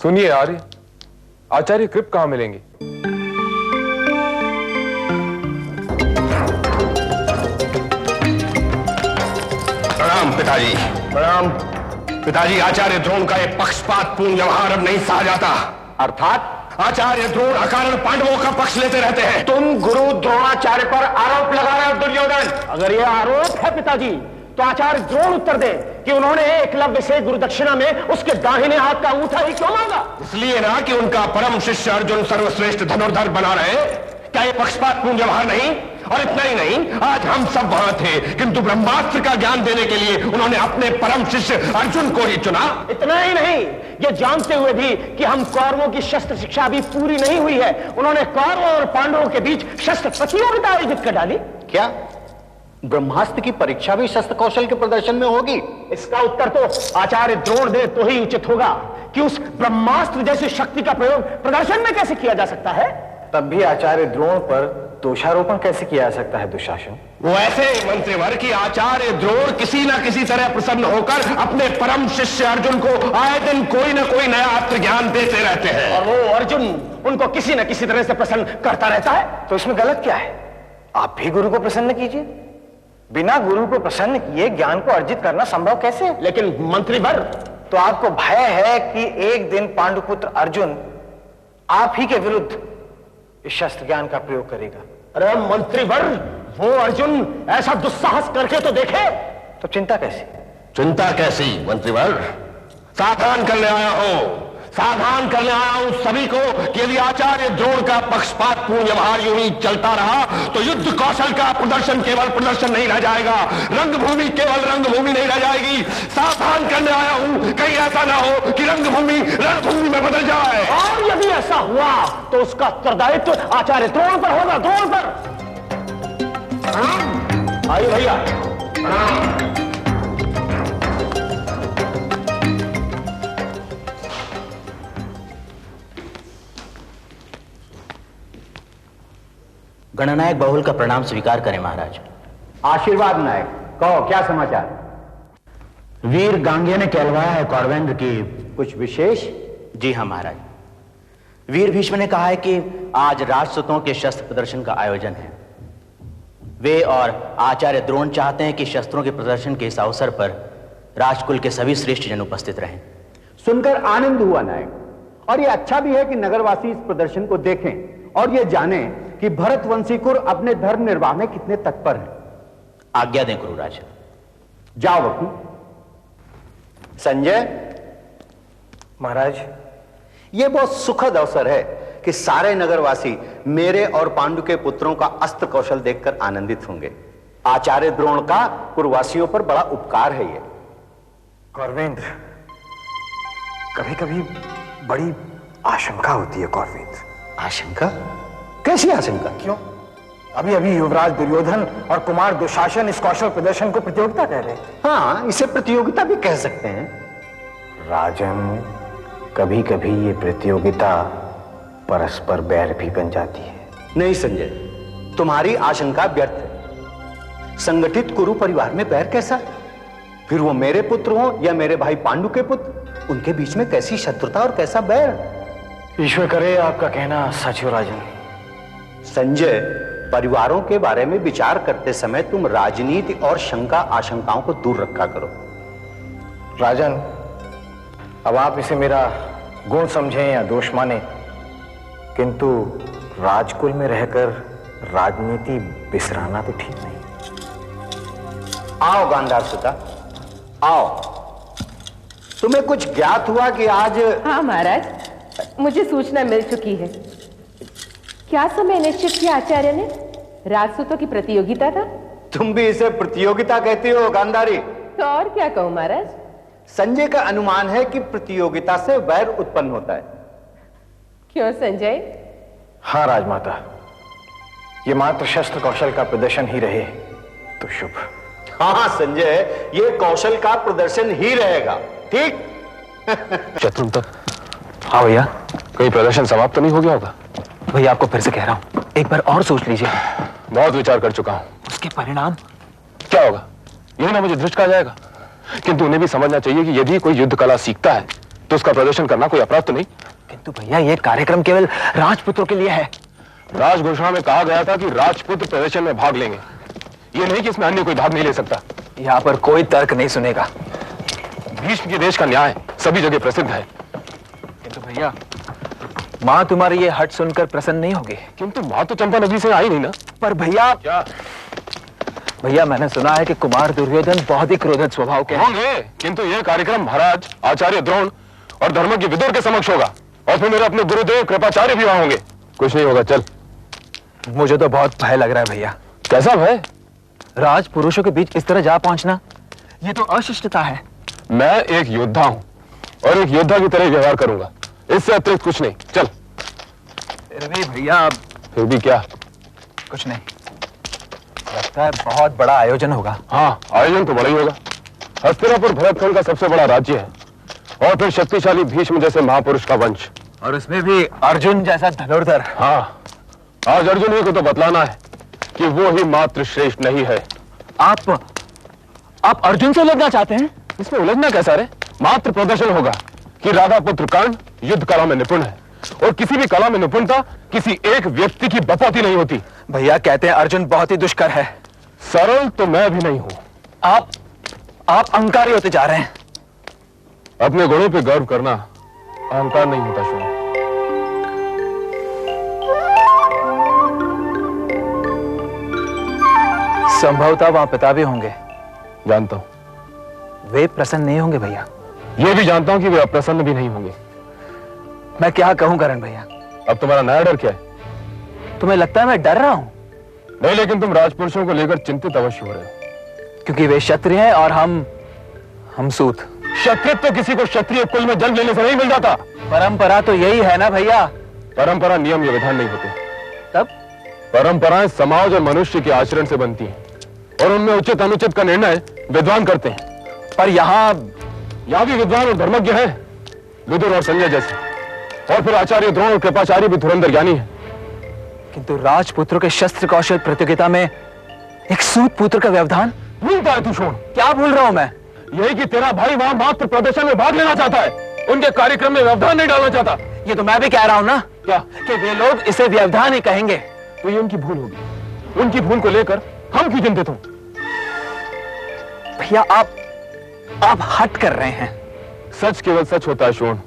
सुनिए आर्य, आचार्य कृप कहां मिलेंगे? प्रणाम पिताजी। प्रणाम पिताजी। आचार्य द्रोण का एक पक्षपातपूर्ण व्यवहार अब नहीं सहा जाता। अर्थात आचार्य द्रोण अकारण पांडवों का पक्ष लेते रहते हैं। तुम गुरु द्रोणाचार्य पर आरोप लगा रहे हो दुर्योधन। अगर यह आरोप है पिताजी तो आचार्य द्रोण उत्तर दे कि उन्होंने एकलव्य से गुरु दक्षिणा में उसके दाहिने हाथ का अंगूठा ही क्यों मांगा? इसलिए ना कि उनका परम शिष्य अर्जुन सर्वश्रेष्ठ धनुर्धर बना रहे। क्या ये पक्षपातपूर्ण व्यवहार नहीं? और इतना ही नहीं, आज हम सब वहां थे, किंतु ब्रह्मास्त्र का ज्ञान देने के लिए उन्होंने अपने परम शिष्य अर्जुन को ही चुना। इतना ही नहीं, ये जानते हुए भी कि हम कौरवों की शस्त्र शिक्षा अभी पूरी नहीं हुई है, उन्होंने कौरवों और पांडवों के बीच शस्त्र प्रतियोगिता आयोजित कर डाली। क्या ब्रह्मास्त्र की परीक्षा भी शस्त्र कौशल के प्रदर्शन में होगी? इसका उत्तर तो आचार्य द्रोण दे तो ही उचित होगा कि उस ब्रह्मास्त्र जैसी शक्ति का प्रयोग प्रदर्शन में कैसे किया जा सकता है। तब भी आचार्य द्रोण पर दोषारोपण कैसे किया जा सकता है दुशासन? वो ऐसे मंत्रिवर की आचार्य द्रोण किसी न किसी तरह प्रसन्न होकर अपने परम शिष्य अर्जुन को आए दिन कोई न कोई नया अस्त्र ज्ञान देते रहते हैं। और वो अर्जुन उनको किसी न किसी तरह से प्रसन्न करता रहता है। तो इसमें गलत क्या है? आप भी गुरु को प्रसन्न कीजिए। बिना गुरु को प्रसन्न किए ज्ञान को अर्जित करना संभव कैसे? लेकिन मंत्रीवर, तो आपको भय है कि एक दिन पांडुपुत्र अर्जुन आप ही के विरुद्ध इस शस्त्र ज्ञान का प्रयोग करेगा। अरे मंत्रीवर, वो अर्जुन ऐसा दुस्साहस करके तो देखे। तो चिंता कैसी? चिंता कैसी मंत्रिवर? सावधान करने आया हूं, सावधान करने आया हूं सभी को कि यदि आचार्य द्रोण का पक्षपातपूर्ण व्यवहार यूं ही चलता रहा तो युद्ध कौशल का प्रदर्शन केवल प्रदर्शन नहीं रह जाएगा, रंगभूमि केवल रंगभूमि नहीं रह जाएगी। सावधान करने आया हूं, कहीं ऐसा ना हो कि रंगभूमि रणभूमि में बदल जाए। और यदि ऐसा हुआ तो उसका उत्तरदायित्व आचार्य द्रोण पर होगा, द्रोण पर। आइए भैया। गणनायक बहुल का प्रणाम स्वीकार करें महाराज। आशीर्वाद नायक, कहो क्या समाचार? वीर गांगे ने कहलवाया है कौरवेंद्र की कुछ विशेष? जी हाँ महाराज, वीर भीष्म ने कहा है कि आज राजसूतों के शस्त्र प्रदर्शन का आयोजन है। वे और आचार्य द्रोण चाहते हैं कि शस्त्रों के प्रदर्शन के इस अवसर पर राजकुल के सभी श्रेष्ठ जन उपस्थित रहें। सुनकर आनंद हुआ नायक, और यह अच्छा भी है कि नगरवासी इस प्रदर्शन को देखें और यह जानें कि भरतवंशी कुर अपने धर्म निर्वाह में कितने तत्पर हैं। आज्ञा दें गुरुराज। जाओ वकील। संजय महाराज, यह बहुत सुखद अवसर है कि सारे नगरवासी मेरे और पांडु के पुत्रों का अस्त्र कौशल देखकर आनंदित होंगे। आचार्य द्रोण का कुरुवासियों पर बड़ा उपकार है ये। कौरवेंद्र, कभी कभी बड़ी आशंका होती है कौरवेंद्र। आशंका? कैसी आशंका? क्यों? अभी अभी युवराज दुर्योधन और कुमार दुशासन इस कौशल प्रदर्शन को प्रतियोगिता कह रहे हैं। हाँ, इसे प्रतियोगिता भी कह सकते हैं। राजन, कभी कभी ये प्रतियोगिता परस्पर बैर भी बन जाती है। नहीं संजय, तुम्हारी आशंका व्यर्थ है। संगठित कुरु परिवार में बैर कैसा? फिर वो मेरे पुत्र हो या मेरे भाई पांडु के पुत्र, उनके बीच में कैसी शत्रुता और कैसा बैर? ईश्वर करे आपका कहना सच हो राजन। संजय, परिवारों के बारे में विचार करते समय तुम राजनीति और शंका आशंकाओं को दूर रखा करो। राजन, अब आप इसे मेरा गुण समझें या दोष माने, किंतु राजकुल में रहकर राजनीति बिसराना तो ठीक नहीं। आओ गांधार सुता, आओ। तुम्हें कुछ ज्ञात हुआ कि आज? हाँ महाराज, मुझे सूचना मिल चुकी है। क्या समय निश्चित किया आचार्य ने? राजसूतों की प्रतियोगिता था। तुम भी इसे प्रतियोगिता कहती हो गांधारी? तो और क्या कहूं महाराज? संजय का अनुमान है कि प्रतियोगिता से वैर उत्पन्न होता है। क्यों संजय? हाँ राजमाता, ये मात्र शस्त्र कौशल का प्रदर्शन ही रहे तो शुभ। हाँ संजय, ये कौशल का प्रदर्शन ही रहेगा, ठीक? शत्रुघ्न, हाँ भैया, कहीं प्रदर्शन समाप्त तो नहीं हो गया होगा? भैया आपको फिर से कह रहा हूं, एक बार और सोच लीजिए। बहुत विचार कर चुका हूं। उसके परिणाम क्या होगा? यही ना मुझे धृष्ट कहा जाएगा। किंतु उन्हें भी समझना चाहिए कि यदि कोई युद्ध कला सीखता है तो उसका प्रदर्शन करना कोई अपराध तो नहीं? किंतु भैया ये कार्यक्रम केवल राजपुत्रों के लिए है। राजघोषणा में कहा गया था कि राजपुत्र प्रदर्शन में भाग लेंगे, ये नहीं कि इसमें अन्य कोई भाग नहीं ले सकता। यहाँ पर कोई तर्क नहीं सुनेगा। भीष्म के देश का न्याय सभी जगह प्रसिद्ध है। किंतु भैया माँ तुम्हारी ये हट सुनकर प्रसन्न नहीं होगी। किंतु माँ तो चंपा नदी से आई नहीं ना। पर भैया क्या? भैया मैंने सुना है कि कुमार दुर्योधन बहुत ही क्रोधित स्वभाव के हैं। होंगे, किंतु यह कार्यक्रम महाराज आचार्य द्रोण और धर्मज्ञ विदुर के समक्ष होगा, और फिर मेरे अपने गुरुदेव कृपाचार्य भी वहां होंगे। कुछ नहीं होगा, चल। मुझे तो बहुत भय लग रहा है भैया। कैसा भय? राज पुरुषों के बीच इस तरह जा पहुंचना, ये तो अशिष्टता है। मैं एक योद्धा हूं और एक योद्धा की तरह व्यवहार करूंगा, इससे अतिरिक्त कुछ नहीं। चल। फिर भी भैया। फिर भी क्या? कुछ नहीं, लगता है बहुत बड़ा आयोजन होगा। हाँ, आयोजन तो बड़ा ही होगा। हस्तिनापुर भरतखंड का सबसे बड़ा राज्य है, और फिर शक्तिशाली भीष्म जैसे महापुरुष का वंश, और उसमें भी अर्जुन जैसा धनुर्धर। हाँ, आज अर्जुन ही को तो बतलाना है कि वो ही मात्र श्रेष्ठ नहीं है। आप अर्जुन से उलझना चाहते हैं? इसमें उलझना कैसा रे? मात्र प्रदर्शन होगा कि राधा पुत्र कर्ण युद्ध कला में निपुण है, और किसी भी कला में निपुणता किसी एक व्यक्ति की बपौती नहीं होती। भैया कहते हैं अर्जुन बहुत ही दुष्कर है। सरल तो मैं भी नहीं हूं। आप अहंकारी होते जा रहे हैं। अपने गुणों पे गर्व करना अहंकार नहीं होता शुभ। संभवतः वहां पिता भी होंगे। जानता हूं। वे प्रसन्न नहीं होंगे भैया। यह भी जानता हूं कि वे अप्रसन्न भी नहीं होंगे। मैं क्या कहूं करण भैया? अब तुम्हारा नया डर क्या है? तुम्हें लगता है मैं डर रहा हूं? नहीं, लेकिन तुम राजपुरुषों को लेकर चिंतित अवश्य हो रहे हो। क्योंकि वे क्षत्रिय हैं और हम सूत। क्षत्रित्व तो किसी को क्षत्रिय कुल में जन्म लेने से नहीं मिल जाता। परंपरा तो यही है ना भैया। परंपरा नियम या विधान नहीं होते। तब परंपराएं समाज और मनुष्य के आचरण से बनती हैं, और उनमें उचित अनुचित का निर्णय विद्वान करते हैं। पर यहाँ भी विद्वान और धर्मज्ञ हैं, विदुर और संजय जैसे, और फिर आचार्य द्रोण और कृपाचार्य भी धुरंधर ज्ञानी हैं। किंतु राजपुत्रों के शस्त्र कौशल प्रतियोगिता में एक सूत पुत्र का व्यवधान। भूलता है तू शोण। क्या भूल रहा हूं मैं? यही कि तेरा भाई वहां मात्र प्रदर्शन में भाग लेना चाहता है, उनके कार्यक्रम में व्यवधान नहीं डालना चाहता। ये तो मैं भी कह रहा हूं ना। क्या? कि वे लोग इसे व्यवधान ही कहेंगे। तो ये उनकी भूल होगी। उनकी भूल को लेकर हम क्यों चिंतित हों? भैया आप हट कर रहे हैं। सच केवल सच होता है शोण,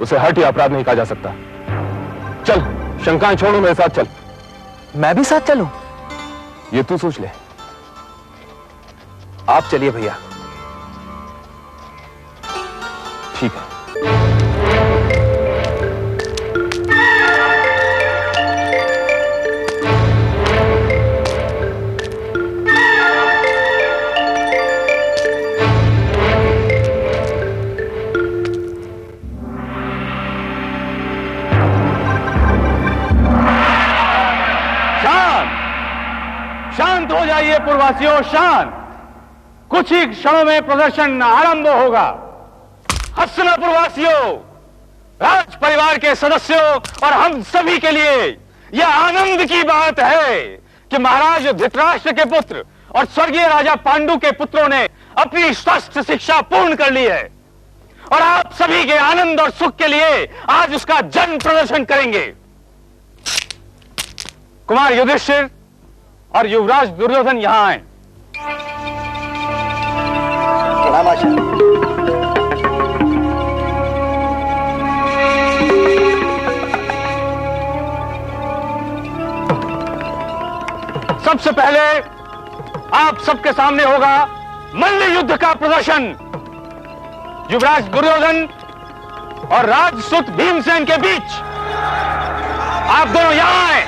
उसे हट या अपराध नहीं कहा जा सकता। चल, शंकाएं छोड़ो, मेरे साथ चल। मैं भी साथ चलूं? ये तू सोच ले। आप चलिए भैया। ठीक है। शांत हो जाइए पूर्ववासियों, शांत। कुछ ही क्षणों में प्रदर्शन आरंभ होगा। हस्तिनापुर वासियों, राज परिवार के सदस्यों और हम सभी के लिए यह आनंद की बात है कि महाराज धृतराष्ट्र के पुत्र और स्वर्गीय राजा पांडु के पुत्रों ने अपनी शस्त्र शिक्षा पूर्ण कर ली है, और आप सभी के आनंद और सुख के लिए आज उसका जन प्रदर्शन करेंगे। कुमार युधिष्ठिर और युवराज दुर्योधन यहां आए। सबसे पहले आप सबके सामने होगा मल्ल युद्ध का प्रदर्शन। युवराज दुर्योधन और राजसुत भीमसेन के बीच। आप दोनों यहां आए।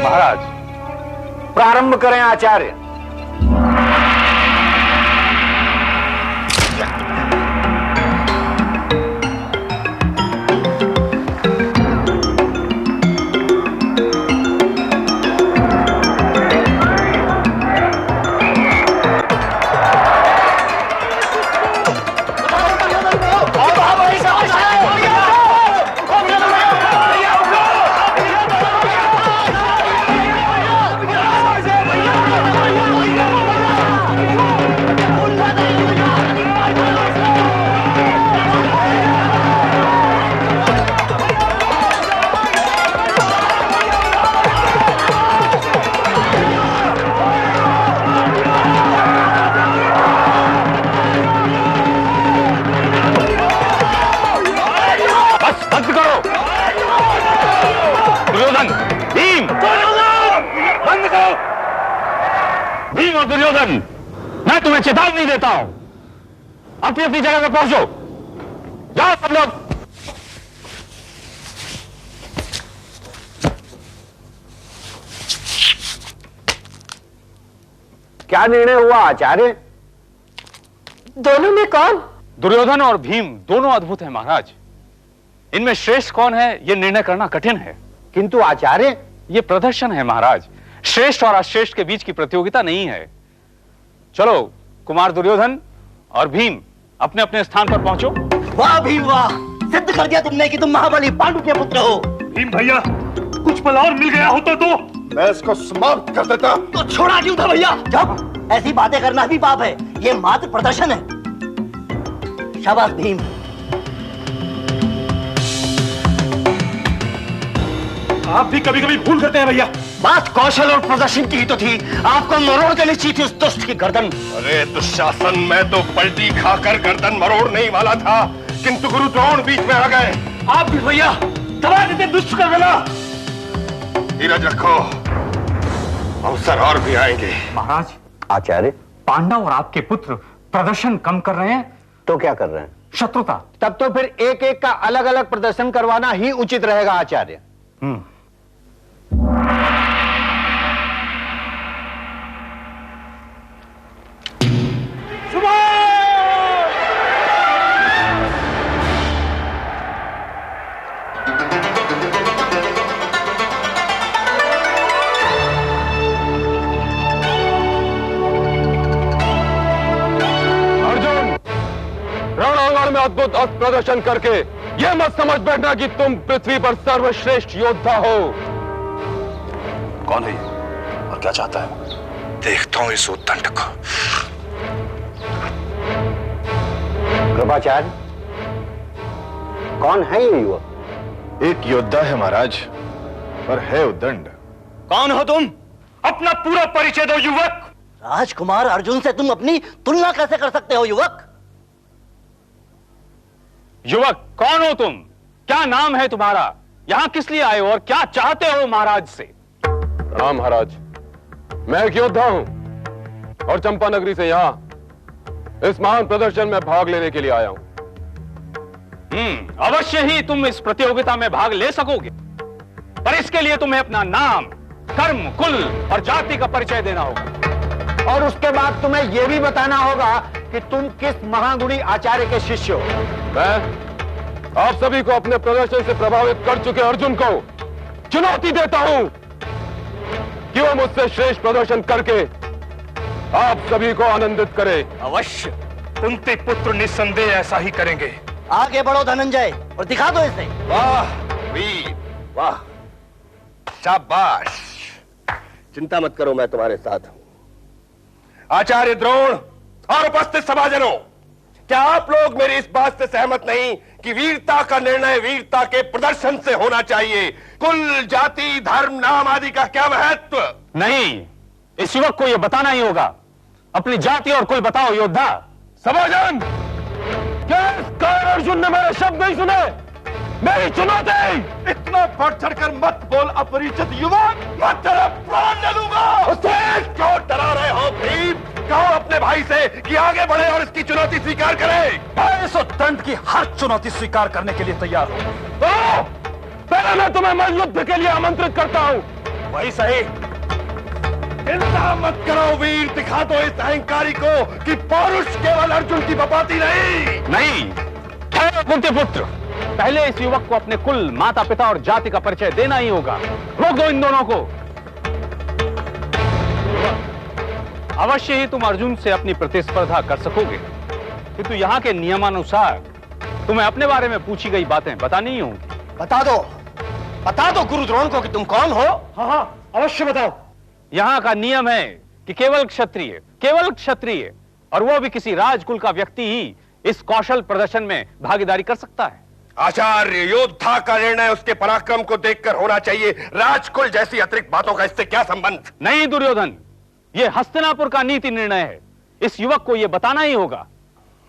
महाराज, प्रारंभ करें आचार्य। तुम्हें चेतावनी देता हूं, अपनी अपनी जगह पे पहुंचो। जाओ सब लोग। क्या निर्णय हुआ आचार्य? दोनों में कौन? दुर्योधन और भीम दोनों अद्भुत हैं महाराज। इनमें श्रेष्ठ कौन है यह निर्णय करना कठिन है। किंतु आचार्य, यह प्रदर्शन है महाराज, श्रेष्ठ और अश्रेष्ठ के बीच की प्रतियोगिता नहीं है। चलो कुमार दुर्योधन और भीम अपने अपने स्थान पर पहुंचो। वाह भीम वाह, सिद्ध कर दिया तुमने कि तुम महाबली पांडु के पुत्र हो। भीम भैया, कुछ पल और मिल गया होता तो मैं इसको समाप्त कर देता। तो छोड़ा क्यों था भैया? जब ऐसी बातें करना भी पाप है, ये मात्र प्रदर्शन है। शाबाश भीम। आप भी कभी कभी भूल करते हैं भैया। बात कौशल और प्रदर्शन की ही तो थी, आपको मरोड़ के लिए चीथी उस दुष्ट की गर्दन। अरे दुशासन, मैं तो पलटी खाकर गर्दन मरोड़ने ही वाला था, किंतु गुरु द्रोण बीच में आ गए। आप भी भैया दबा देते दुष्ट का गला। धीरज रखो, अवसर और भी आएंगे। महाराज, आचार्य, पांडव और आपके पुत्र प्रदर्शन कम कर रहे हैं। तो क्या कर रहे हैं? शत्रुता। तब तो फिर एक एक का अलग अलग प्रदर्शन करवाना ही उचित रहेगा आचार्य। अद्भुत अस्त्र प्रदर्शन करके यह मत समझ बैठना कि तुम पृथ्वी पर सर्वश्रेष्ठ योद्धा हो। कौन है ये और क्या चाहता है? देखता हूं इस उद्दंड को। कृपाचार्य, कौन है ये युवक? एक योद्धा है महाराज, पर है उद्दंड। कौन हो तुम? अपना पूरा परिचय दो युवक। राजकुमार अर्जुन से तुम अपनी तुलना कैसे कर सकते हो युवक? युवक कौन हो तुम? क्या नाम है तुम्हारा? यहां किस लिए आए हो और क्या चाहते हो महाराज से? प्रणाम महाराज, मैं एक योद्धा हूं और चंपा नगरी से यहां इस महान प्रदर्शन में भाग लेने के लिए आया हूं। अवश्य ही तुम इस प्रतियोगिता में भाग ले सकोगे, पर इसके लिए तुम्हें अपना नाम, कर्म, कुल और जाति का परिचय देना होगा। और उसके बाद तुम्हें यह भी बताना होगा कि तुम किस महागुणी आचार्य के शिष्य हो। मैं आप सभी को अपने प्रदर्शन से प्रभावित कर चुके अर्जुन को चुनौती देता हूं कि वो मुझसे श्रेष्ठ प्रदर्शन करके आप सभी को आनंदित करे। अवश्य, कुंती पुत्र निस्संदेह ऐसा ही करेंगे। आगे बढ़ो धनंजय और दिखा दो इसे। वाह वीर, वाह, शाबाश। चिंता मत करो, मैं तुम्हारे साथ हूं। आचार्य द्रोण और उपस्थित सभाजनों, क्या आप लोग मेरी इस बात से सहमत नहीं कि वीरता का निर्णय वीरता के प्रदर्शन से होना चाहिए? कुल, जाति, धर्म, नाम आदि का क्या महत्व? नहीं, इस युवक को यह बताना ही होगा। अपनी जाति और कुल बताओ योद्धा। सभाजन, क्या इस कायर अर्जुन ने मेरे शब्द नहीं सुने? मेरी चुनौती। इतना बढ़ चढ़कर मत बोल अपरिचित युवक, मैं तेरा प्राण ले लूंगा। उसे क्यों डरा रहे हो भीम? कहो अपने भाई से कि आगे बढ़े और इसकी चुनौती स्वीकार करे। मैं इस उद्दंड की हर चुनौती स्वीकार करने के लिए तैयार हूं। तो पहले मैं तुम्हें मल्लयुद्ध के लिए आमंत्रित करता हूं। वही सही। चिंता मत करो वीर, दिखा दो इस अहंकारी को कि पौरुष केवल अर्जुन की बपाती नहीं। ठहरो कुंती पुत्र, पहले इस युवक को अपने कुल, माता पिता और जाति का परिचय देना ही होगा। रोक दो इन दोनों को। अवश्य ही तुम अर्जुन से अपनी प्रतिस्पर्धा कर सकोगे, किंतु यहाँ के नियमानुसार तुम्हें अपने बारे में पूछी गई बातें बतानी ही होंगी। बता दो गुरु द्रोण को कि तुम कौन हो। हाँ, अवश्य बताओ। यहाँ का नियम है कि केवल क्षत्रिय और वो भी किसी राजकुल का व्यक्ति ही इस कौशल प्रदर्शन में भागीदारी कर सकता है। आचार्य, योद्धा का निर्णय उसके पराक्रम को देखकर होना चाहिए। राजकुल जैसी अतिरिक्त बातों का इससे क्या संबंध? नहीं दुर्योधन, ये हस्तिनापुर का नीति निर्णय है। इस युवक को यह बताना ही होगा।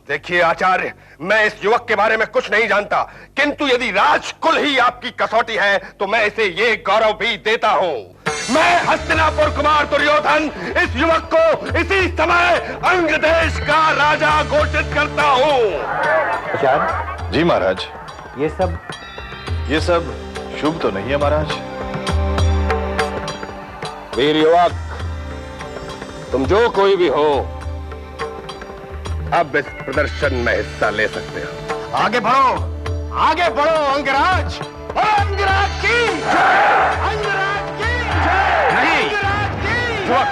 देखिए आचार्य, मैं इस युवक के बारे में कुछ नहीं जानता, किंतु यदि राजकुल ही आपकी कसौटी है तो मैं इसे ये गौरव भी देता हूं मैं हस्तिनापुर कुमार दुर्योधन इस युवक को इसी समय अंग देश का राजा घोषित करता हूं। आचार्य, जी महाराज। ये सब शुभ तो नहीं है महाराज। वीर युवक, तुम जो कोई भी हो, अब इस प्रदर्शन में हिस्सा ले सकते हो। आगे बढ़ो अंगराज, अंगराज की अंगराज की नहीं युवक,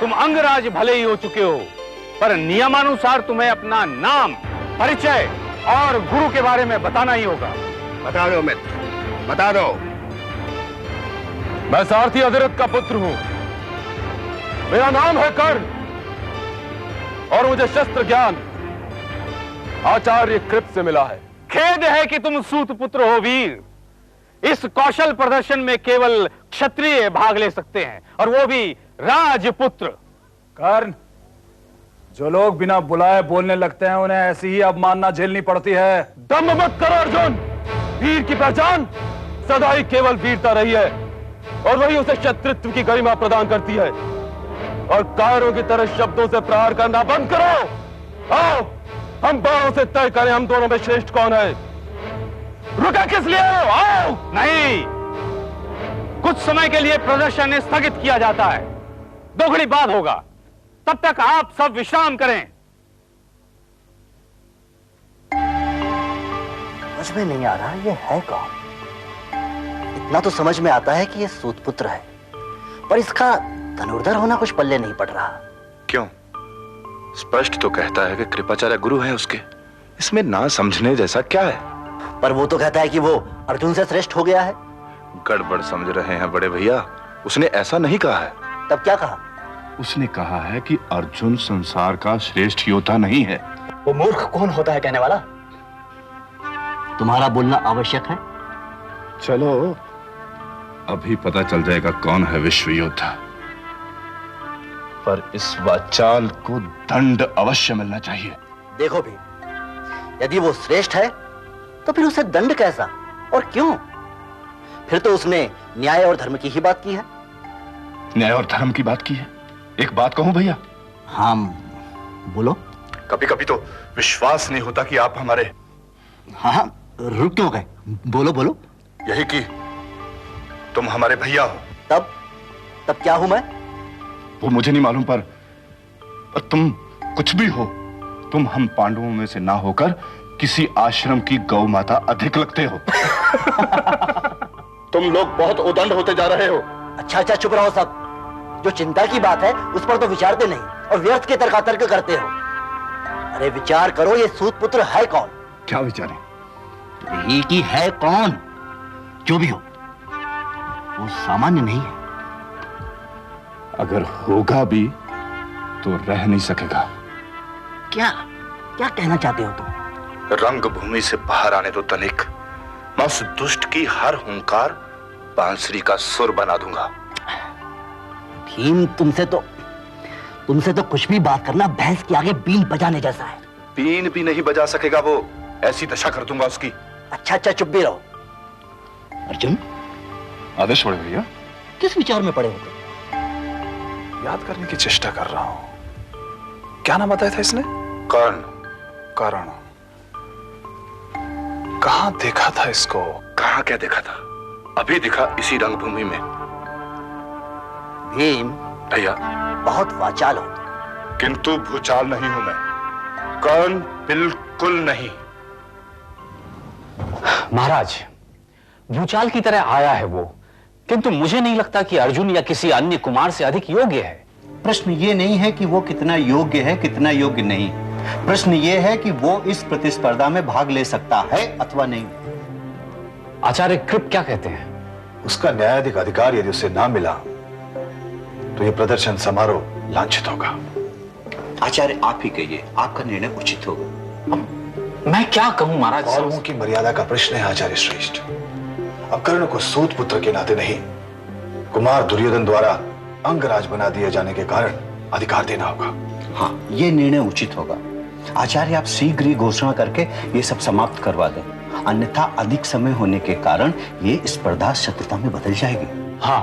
तुम अंगराज भले ही हो चुके हो, पर नियमानुसार तुम्हें अपना नाम, परिचय और गुरु के बारे में बताना ही होगा। बता दो मित्र, बता दो। मैं सारथी अधिरथ का पुत्र हूं, मेरा नाम है कर्ण, और मुझे शस्त्र ज्ञान आचार्य कृप से मिला है। खेद है कि तुम सूत पुत्र हो वीर। इस कौशल प्रदर्शन में केवल क्षत्रिय भाग ले सकते हैं, और वो भी राजपुत्र। कर्ण, जो लोग बिना बुलाए बोलने लगते हैं उन्हें ऐसी ही अवमानना झेलनी पड़ती है। दम्भ मत करो अर्जुन। वीर की पहचान सदा ही केवल वीरता रही है, और वही उसे क्षत्रित्व की गरिमा प्रदान करती है। और कायरों की तरह शब्दों से प्रहार करना बंद करो। आओ, हम बाणों से तय करें हम दोनों में श्रेष्ठ कौन है। रुका किस लिए हो? आओ। नहीं, कुछ समय के लिए प्रदर्शन स्थगित किया जाता है। दोगुनी बाद होगा, तब तक आप सब विश्राम करें। समझ में नहीं आ रहा ये है कौन। इतना तो समझ में आता है कि ये सूतपुत्र है, पर इसका धनुर्धर होना कुछ पल्ले नहीं पड़ रहा। क्यों? स्पष्ट तो कहता है कि कृपाचार्य गुरु है उसके। इसमें ना समझने जैसा क्या है? पर वो तो कहता है कि वो अर्जुन से श्रेष्ठ हो गया है। गड़बड़ समझ रहे हैं बड़े भैया। उसने ऐसा नहीं कहा है। तब क्या कहा? उसने कहा है कि अर्जुन संसार का श्रेष्ठ योद्धा नहीं है। वो मूर्ख कौन होता है कहने वाला? तुम्हारा बोलना आवश्यक है। चलो अभी पता चल जाएगा कौन है विश्व योद्धा, पर इस वाचाल को दंड अवश्य मिलना चाहिए। देखो भी, यदि वो श्रेष्ठ है तो फिर उसे दंड कैसा और क्यों? फिर तो उसने न्याय और धर्म की ही बात की है। न्याय और धर्म की बात की है। एक बात कहूं भैया? हाँ बोलो। कभी कभी तो विश्वास नहीं होता कि आप हमारे। हाँ, रुक क्यों गए? बोलो बोलो। यही कि तुम हमारे भैया हो। तब क्या हूं मैं? वो मुझे नहीं मालूम, पर तुम कुछ भी हो, तुम हम पांडवों में से ना होकर किसी आश्रम की गौ माता अधिक लगते हो। तुम लोग बहुत उदंड होते जा रहे हो। अच्छा चुप रहो सब। जो चिंता की बात है उस पर तो विचारते नहीं और व्यर्थ के तर्कातर्क करते हो। अरे विचार करो, ये सूतपुत्र है कौन? क्या विचारें? यही कि है कौन? जो भी हो, वो सामान्य नहीं है। अगर होगा भी तो रह नहीं सकेगा। क्या क्या कहना चाहते हो तुम? रंगभूमि से बाहर आने दो तनिक। मैं उस दुष्ट की हर हुंकार बांसुरी का सुर बना दूंगा। भीम, तुमसे तो कुछ भी बात करना भैंस के आगे बीन बजाने जैसा है। बीन भी नहीं बजा सकेगा वो। ऐसी दशा कर दूंगा उसकी। अच्छा चुप भी रहो। अर्जुन, आदेश बड़े भैया। किस विचार में पड़े हो तुम? याद करने की चेष्टा कर रहा हूं। क्या नाम बताया था इसने? कर्ण। कर्ण। कहां देखा था इसको? कहां क्या देखा था? अभी दिखा इसी रंगभूमि में। भीम भैया, बहुत वाचाल हो, किंतु भूचाल नहीं हूं मैं। कर्ण बिल्कुल नहीं। महाराज, भूचाल की तरह आया है वो, किंतु मुझे नहीं लगता कि अर्जुन या किसी अन्य कुमार से अधिक योग्य है। प्रश्न ये नहीं है कि वो कितना योग्य है कितना योग्य नहीं। प्रश्न ये है कि वो इस प्रतिस्पर्धा में भाग ले सकता है अथवा नहीं। आचार्य कृप क्या कहते हैं? उसका न्यायाधिक अधिकार यदि उसे ना मिला तो यह प्रदर्शन समारोह लांछित होगा। आचार्य आप ही कहिए, आपका निर्णय उचित होगा। मैं क्या कहूं महाराज? कौरवों की मर्यादा का प्रश्न है आचार्य श्रेष्ठ। अब कर्ण को सूत पुत्र के नाते नहीं, कुमार दुर्योधन द्वारा अंगराज बना दिए जाने के कारण अधिकार देना होगा। हाँ, ये निर्णय उचित होगा। आचार्य आप शीघ्र ही घोषणा करके ये सब समाप्त करवा दें, अन्यथा अधिक समय होने के कारण ये स्पर्धा शत्रुता में बदल जाएगी। हाँ,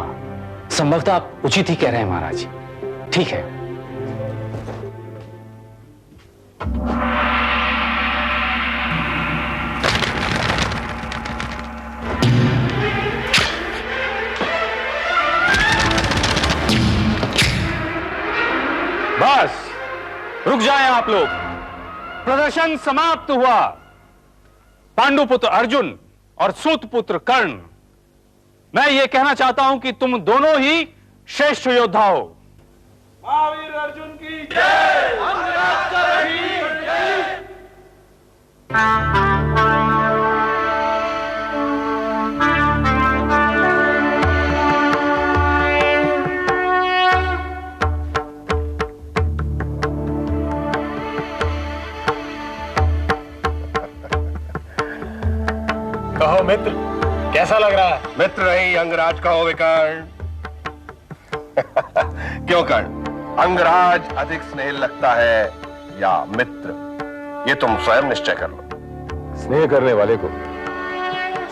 संभवतः आप उचित ही कह रहे हैं महाराज। ठीक है। बस रुक जाएं आप लोग। प्रदर्शन समाप्त हुआ। पांडुपुत्र अर्जुन और सूतपुत्र कर्ण, मैं यह कहना चाहता हूं कि तुम दोनों ही श्रेष्ठ योद्धा हो। महावीर अर्जुन की जय। कहो मित्र, कैसा लग रहा है? मित्र नहीं अंगराज कहो विकर्ण। क्यों कर्ण, अंगराज अधिक स्नेह लगता है या मित्र? ये तुम स्वयं निश्चय कर लो। स्नेह करने वाले को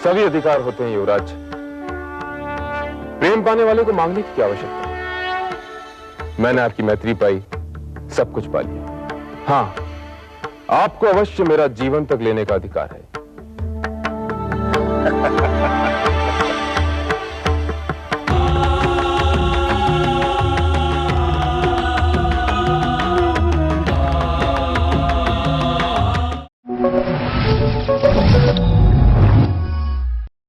सभी अधिकार होते हैं युवराज। प्रेम पाने वाले को मांगने की क्या आवश्यकता है? मैंने आपकी मैत्री पाई, सब कुछ पा लिया। हाँ, आपको अवश्य मेरा जीवन तक लेने का अधिकार है।